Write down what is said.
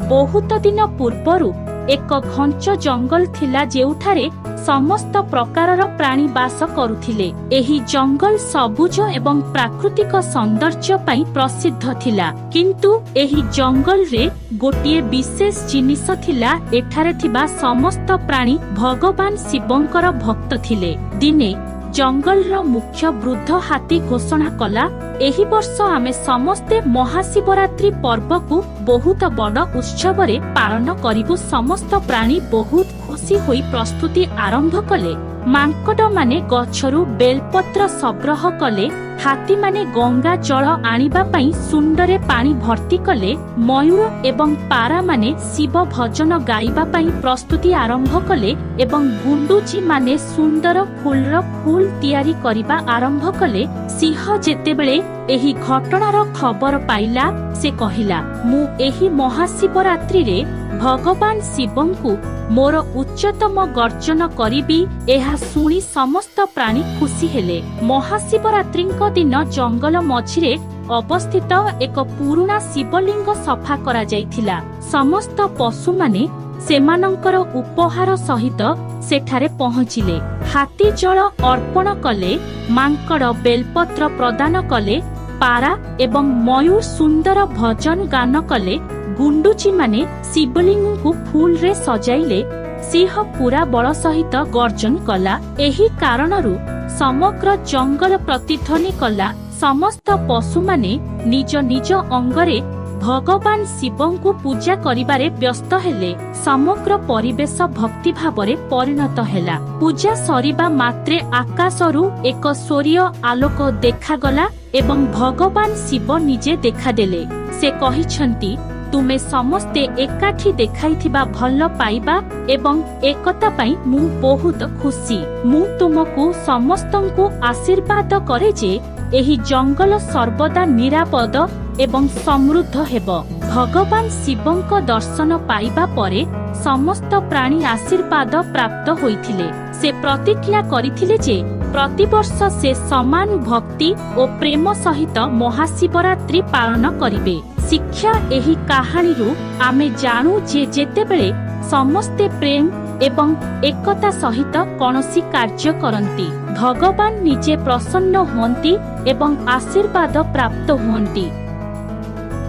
बहुत दिन पूर्वरु एक घंच जंगल थिला जेउठारे समस्त प्रकारर प्राणी बास करुथिले। एही जंगल सबुज एवं प्राकृतिक सौंदर्य पई प्रसिद्ध थिला, किंतु एही जंगल रे गोटिए विशेष जिनिस थिला। एठारे थिबा समस्त प्राणी भगवान शिवंकर भक्त थिले। दिने जंगल रो मुख्य वृद्ध हाथी घोषणा कला, एही वर्ष आमे समस्ते महाशिवरात्रि पर्व को बहुत बड़ उत्सव रे पालन करिबु। समस्त प्राणी बहुत खुशी होई प्रस्तुति आरंभ कले। मांकड़ माने गछरु बेलपत्र संग्रह कले, हाथी माने गंगा जल आनिबा पई सुंडरे पानी भर्ती कले, मयूर एवं पारा माने शिव भजन गाइबा पई प्रस्तुति आरंभ कले एवं गुंडुची माने सुंदर फूलर फूल तैयारी करिबा आरंभ कले। सिंह जेतेबेले एही घटनार खबर पाइला, से कहिला, मु एही महाशिवरात्रि रे भगवान शिवंकु मोर उच्चतम गर्जन करिबी। एहा सुनी समस्त प्राणी खुशी हेले। महाशिवरात्रिंक दिन जंगल मझिरे अवस्थित एक पुराना शिवलिंग सफा करा जायथिला। समस्त पशु माने सेमानंकर उपहार सहित सेठारे पहुंचिले। हाथी जल अर्पण कले, मांकड़ बेलपत्र प्रदान कले, पारा एवं मयूर सुंदर भजन गान कले, गुंडुची माने शिवलिंग को फूल रे सजाइले, सिंह पूरा बल सहित गर्जन कला। एही कारणरु समग्र जंगल प्रतिध्वनि कला। समस्त पशु माने निज निज अंगरे भगवान शिवं को पूजा करिबारे व्यस्त हेले। समग्र परिवेश भक्ति भावरे परिणत हेला। पूजा सरिबा मात्रे आकाशरु एक सूर्य आलोक देखागला एवं भगवान शिव निजे देखादेले। से कहिछंती, तुमे समस्ते एकाठी देखाइथिबा भल पाइबा एवं एकता पाई मु बहुत खुशी। मु तुमको समस्तंकु आशीर्वाद करे जे एही जंगल सर्वदा निरापद एवं समृद्ध हेब। भगवान शिवंक दर्शन पाइबा परे समस्त प्राणी आशीर्वाद प्राप्त होइथिले। से प्रतिज्ञा करिथिले जे प्रतिवर्ष से समान भक्ति और प्रेम सहित महाशिवरात्रि पालन करिवे। शिक्षा एही कहानी रु आमे जानू जे जेतेबेले समस्ते प्रेम एवं एकता सहित कौनसी कार्य करंती, भगवान निजे प्रसन्न हुंती एवं आशीर्वाद प्राप्त हुंती।